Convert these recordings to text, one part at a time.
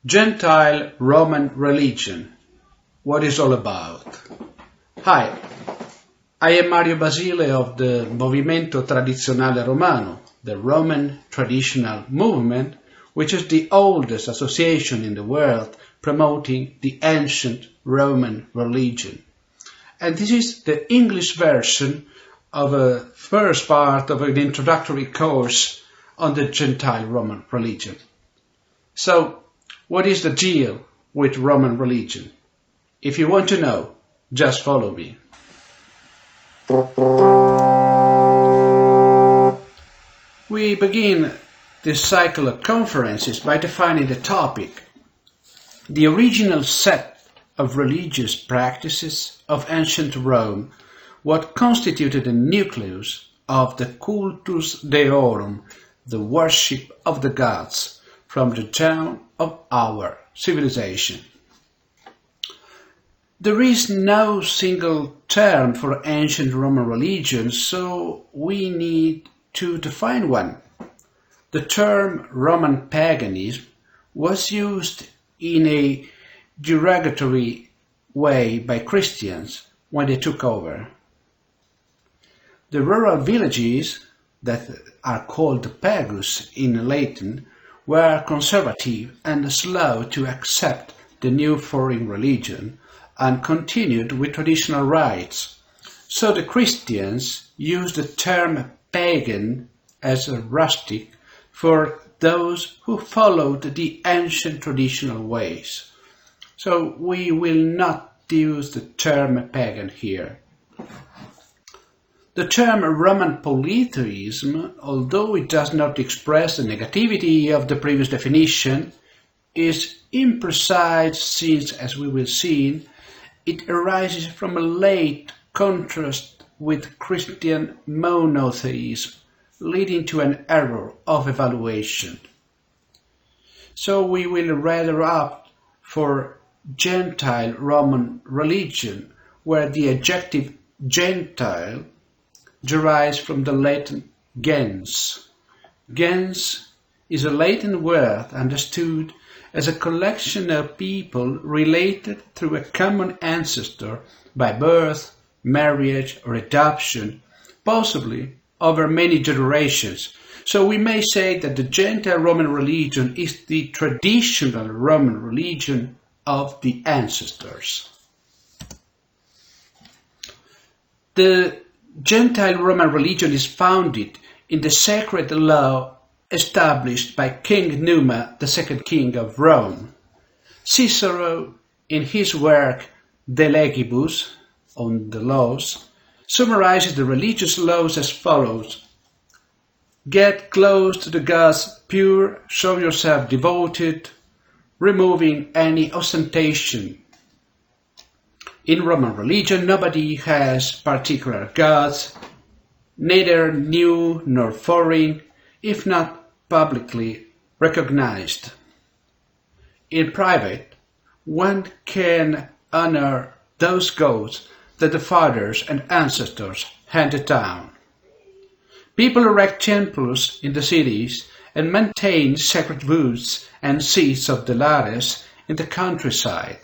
Gentile Roman Religion. What is all about? Hi, I am Mario Basile of the Movimento Tradizionale Romano, the Roman traditional movement, which is the oldest association in the world promoting the ancient Roman religion. And this is the English version of a first part of an introductory course on the Gentile Roman religion. So, what is the deal with Roman religion? If you want to know, just follow me. We begin this cycle of conferences by defining the topic, the original set of religious practices of ancient Rome, what constituted the nucleus of the cultus deorum, the worship of the gods, from the dawn of our civilization. There is no single term for ancient Roman religion, so we need to define one. The term Roman paganism was used in a derogatory way by Christians when they took over. The rural villages, that are called pagus in Latin, were conservative and slow to accept the new foreign religion and continued with traditional rites. So the Christians used the term pagan as a rustic for those who followed the ancient traditional ways. So we will not use the term pagan here. The term Roman polytheism, although it does not express the negativity of the previous definition, is imprecise since, as we will see, it arises from a late contrast with Christian monotheism, leading to an error of evaluation. So we will rather opt for Gentile Roman religion, where the adjective Gentile derives from the Latin gens. Gens is a Latin word understood as a collection of people related through a common ancestor by birth, marriage, or adoption, possibly over many generations. So we may say that the Gentile Roman religion is the traditional Roman religion of the ancestors. The Gentile Roman religion is founded in the sacred law established by King Numa, the second king of Rome. Cicero, in his work De Legibus, on the laws, summarizes the religious laws as follows: get close to the gods pure, show yourself devoted, removing any ostentation. In Roman religion, nobody has particular gods, neither new nor foreign, if not publicly recognized. In private, one can honor those gods that the fathers and ancestors handed down. People erect temples in the cities and maintain sacred woods and seats of the lares in the countryside.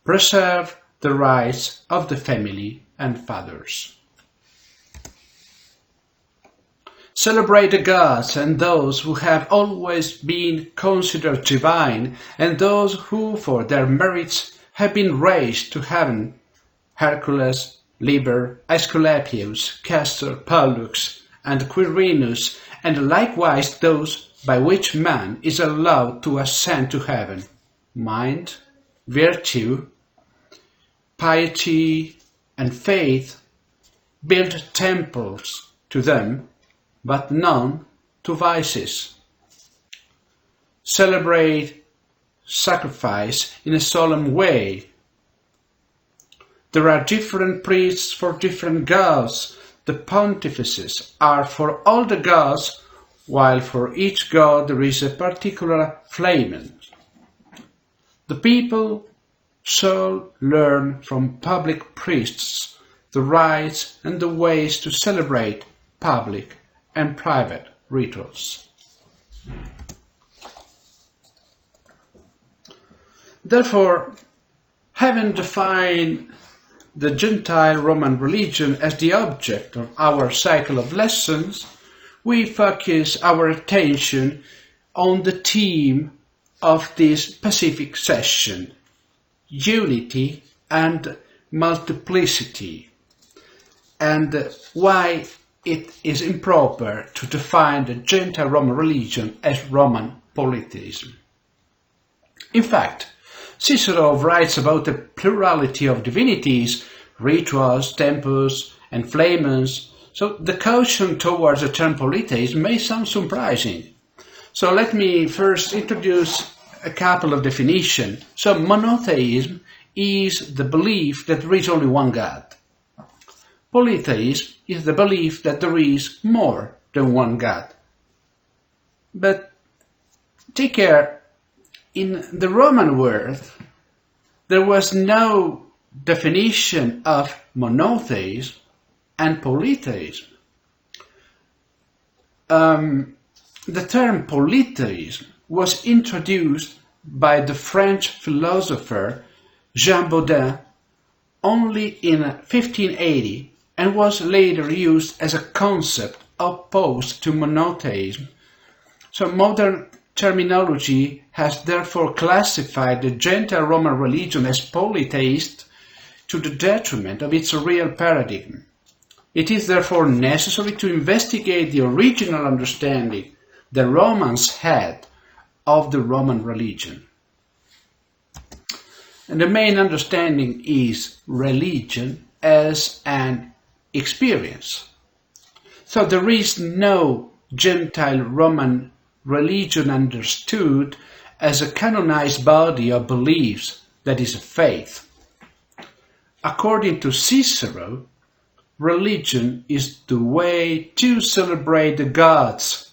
Preserve the rights of the family and fathers. Celebrate the gods and those who have always been considered divine and those who for their merits have been raised to heaven: Hercules, Liber, Aesculapius, Castor, Pollux, and Quirinus, and likewise those by which man is allowed to ascend to heaven: mind, virtue, piety, and faith. Build temples to them, but none to vices. Celebrate sacrifice in a solemn way. There are different priests for different gods. The pontifices are for all the gods, while for each god there is a particular flamen. The people shall learn from public priests the rites and the ways to celebrate public and private rituals. Therefore, having defined the Gentile Roman religion as the object of our cycle of lessons, we focus our attention on the theme of this specific session: unity and multiplicity, and why it is improper to define the Gentile Roman religion as Roman polytheism. In fact, Cicero writes about the plurality of divinities, rituals, temples, and flamens, so the caution towards the term polytheism may sound surprising. So let me first introduce a couple of definitions. So monotheism is the belief that there is only one God. Polytheism is the belief that there is more than one God. But take care, in the Roman world, there was no definition of monotheism and polytheism. The term polytheism was introduced by the French philosopher Jean Bodin only in 1580 and was later used as a concept opposed to monotheism. So modern terminology has therefore classified the Gentile Roman religion as polytheist to the detriment of its real paradigm. It is therefore necessary to investigate the original understanding the Romans had of the Roman religion. And the main understanding is religion as an experience. So there is no Gentile Roman religion understood as a canonized body of beliefs that is a faith. According to Cicero, religion is the way to celebrate the gods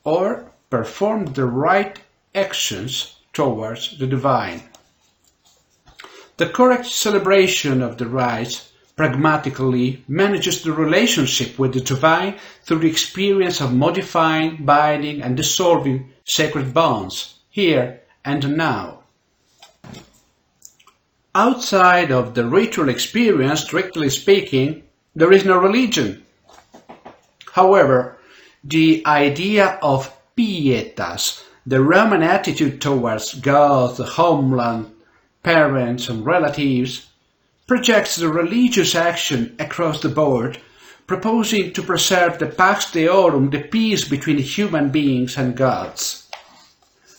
or perform the right actions towards the divine. The correct celebration of the rites pragmatically manages the relationship with the divine through the experience of modifying, binding, and dissolving sacred bonds, here and now. Outside of the ritual experience, strictly speaking, there is no religion. However, the idea of pietas, the Roman attitude towards God, the homeland, parents, and relatives, projects the religious action across the board, proposing to preserve the pax deorum, the peace between human beings and gods.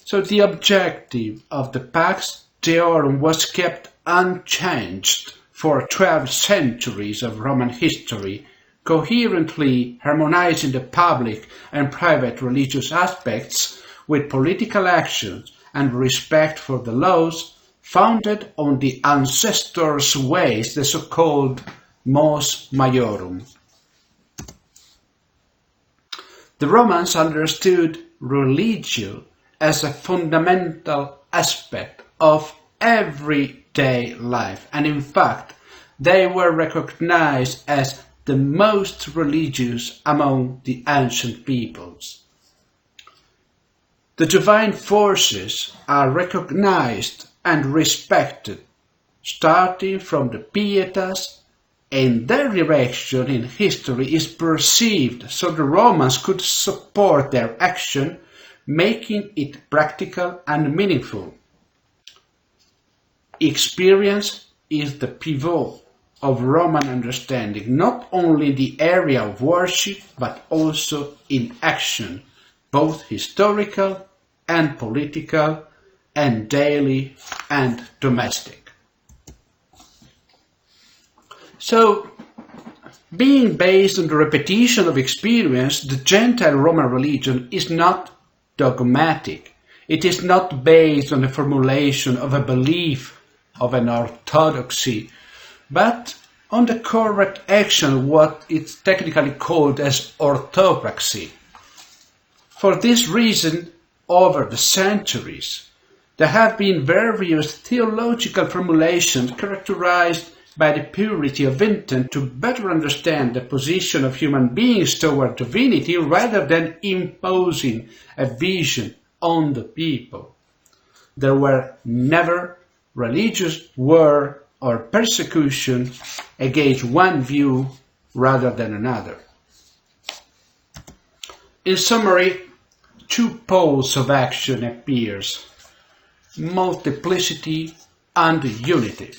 So the objective of the pax deorum was kept unchanged for 12 centuries of Roman history, coherently harmonizing the public and private religious aspects with political actions and respect for the laws founded on the ancestors' ways, the so-called mos maiorum. The Romans understood religion as a fundamental aspect of everyday life, and in fact, they were recognized as the most religious among the ancient peoples. The divine forces are recognized and respected, starting from the pietas, and their direction in history is perceived so the Romans could support their action, making it practical and meaningful. Experience is the pivot of Roman understanding, not only in the area of worship, but also in action, both historical and political, and daily and domestic. So, being based on the repetition of experience, the Gentile Roman religion is not dogmatic. It is not based on the formulation of a belief of an orthodoxy, but on the correct action, what is technically called as orthopraxy. For this reason, over the centuries, there have been various theological formulations characterized by the purity of intent to better understand the position of human beings toward divinity rather than imposing a vision on the people. there were never religious war or persecution against one view rather than another. In summary, two poles of action appears: multiplicity and unity.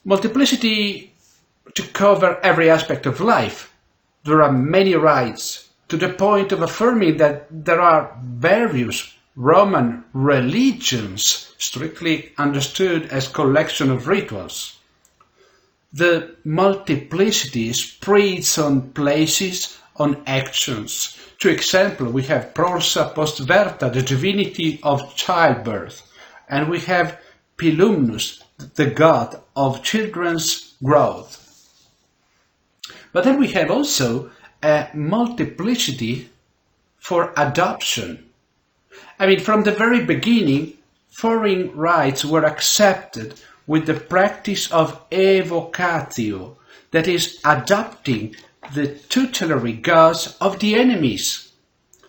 Multiplicity to cover every aspect of life. There are many rites, to the point of affirming that there are various Roman religions, strictly understood as collection of rituals. The multiplicity spreads on places, on actions. To example, we have Prorsa post verta, the divinity of childbirth, and we have Pilumnus, the god of children's growth. But then we have also a multiplicity for adoption. I mean, from the very beginning, foreign rites were accepted with the practice of evocatio, that is, adopting the tutelary gods of the enemies.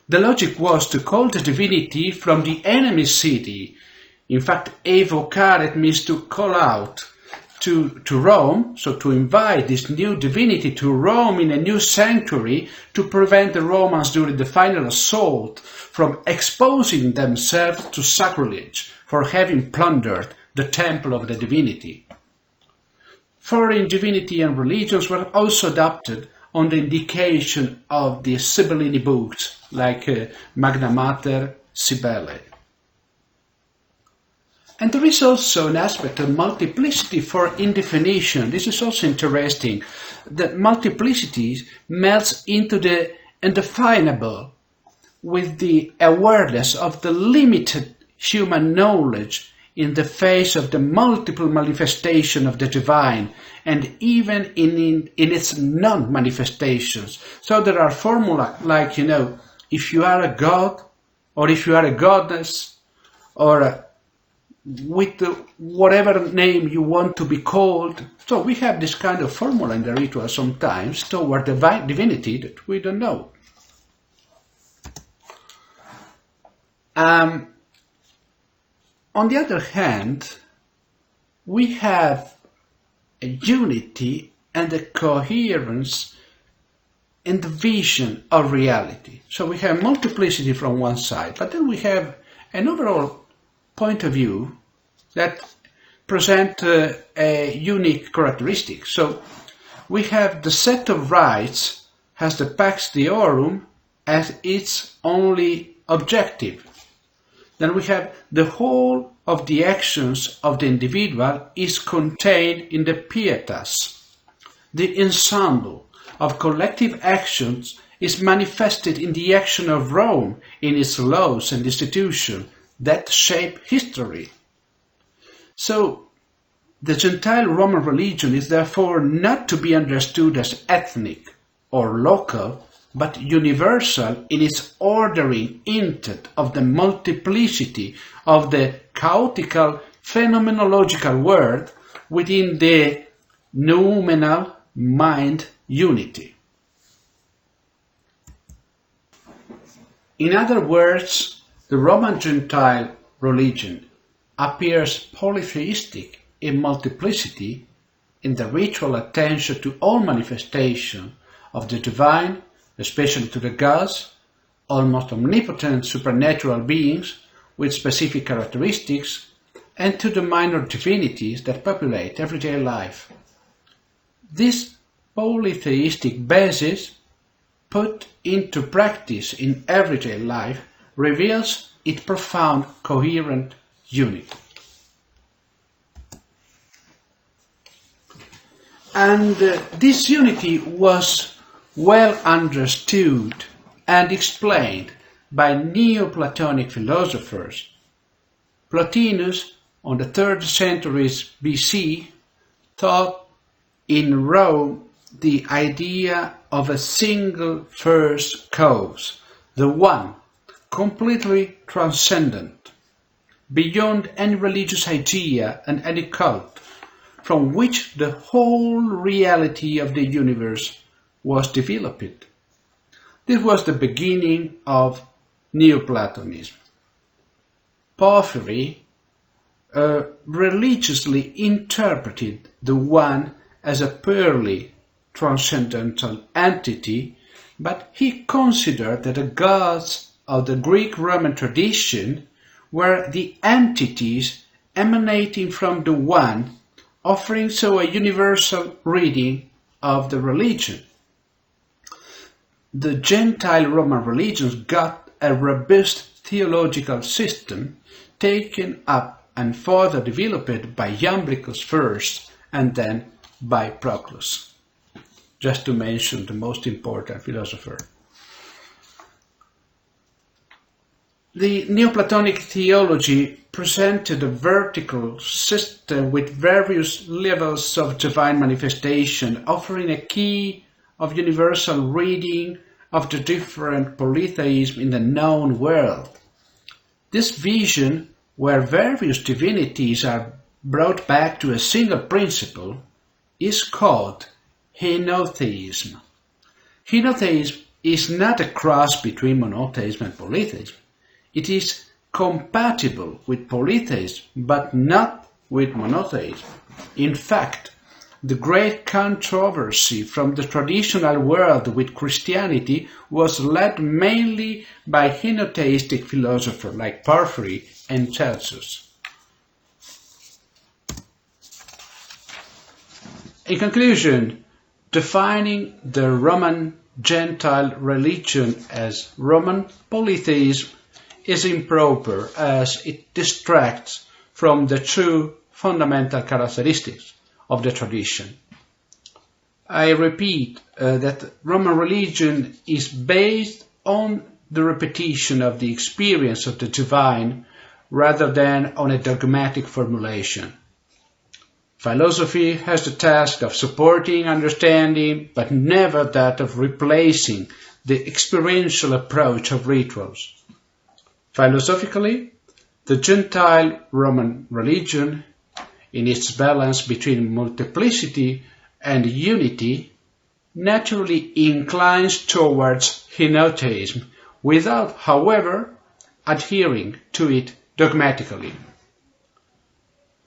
The logic was to call the divinity from the enemy city. In fact, evocare means to call out to Rome, so to invite this new divinity to Rome in a new sanctuary to prevent the Romans during the final assault from exposing themselves to sacrilege for having plundered the temple of the divinity. Foreign divinity and religions were also adopted on the indication of the Sibyllini books like Magna Mater Sibylle. And there is also an aspect of multiplicity for indefinition. This is also interesting. That multiplicity melts into the indefinable with the awareness of the limited human knowledge in the face of the multiple manifestation of the divine, and even in its non-manifestations. So there are formula like, if you are a god, or if you are a goddess, or with whatever name you want to be called. So we have this kind of formula in the ritual sometimes toward the divinity that we don't know. On the other hand, we have a unity and a coherence in the vision of reality. So we have multiplicity from one side, but then we have an overall point of view that present a unique characteristic. So we have the set of rites has the pax deorum as its only objective. Then we have the whole of the actions of the individual is contained in the pietas. The ensemble of collective actions is manifested in the action of Rome, in its laws and institutions that shape history. So, the Gentile Roman religion is therefore not to be understood as ethnic or local, but universal in its ordering intent of the multiplicity of the chaotical phenomenological world within the noumenal mind unity. In other words, the Roman Gentile religion appears polytheistic in multiplicity in the ritual attention to all manifestation of the divine, especially to the gods, almost omnipotent supernatural beings with specific characteristics, and to the minor divinities that populate everyday life. This polytheistic basis, put into practice in everyday life, reveals its profound coherent unity. And this unity was well understood and explained by Neoplatonic philosophers. Plotinus, on the 3rd century BC, taught in Rome the idea of a single first cause, the one, completely transcendent, beyond any religious idea and any cult, from which the whole reality of the universe was developed. This was the beginning of Neoplatonism. Porphyry religiously interpreted the One as a purely transcendental entity, but he considered that the gods of the Greek-Roman tradition were the entities emanating from the One, offering so a universal reading of the religion. The Gentile Roman religions got a robust theological system taken up and further developed by Iamblichus first and then by Proclus, just to mention the most important philosopher. The Neoplatonic theology presented a vertical system with various levels of divine manifestation, offering a key of universal reading of the different polytheism in the known world. This vision, where various divinities are brought back to a single principle, is called henotheism. Henotheism is not a cross between monotheism and polytheism. It is compatible with polytheism, but not with monotheism. In fact, the great controversy from the traditional world with Christianity was led mainly by henotheistic philosophers like Porphyry and Celsus. In conclusion, defining the Roman Gentile religion as Roman polytheism is improper, as it distracts from the true fundamental characteristics of the tradition. I repeat that Roman religion is based on the repetition of the experience of the divine rather than on a dogmatic formulation. Philosophy has the task of supporting understanding, but never that of replacing the experiential approach of rituals. Philosophically, the Gentile Roman religion, in its balance between multiplicity and unity, naturally inclines towards henotheism, without, however, adhering to it dogmatically.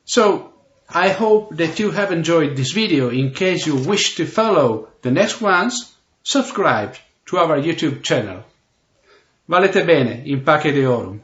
So, I hope that you have enjoyed this video. In case you wish to follow the next ones, subscribe to our YouTube channel. Valete bene, in pace Deorum.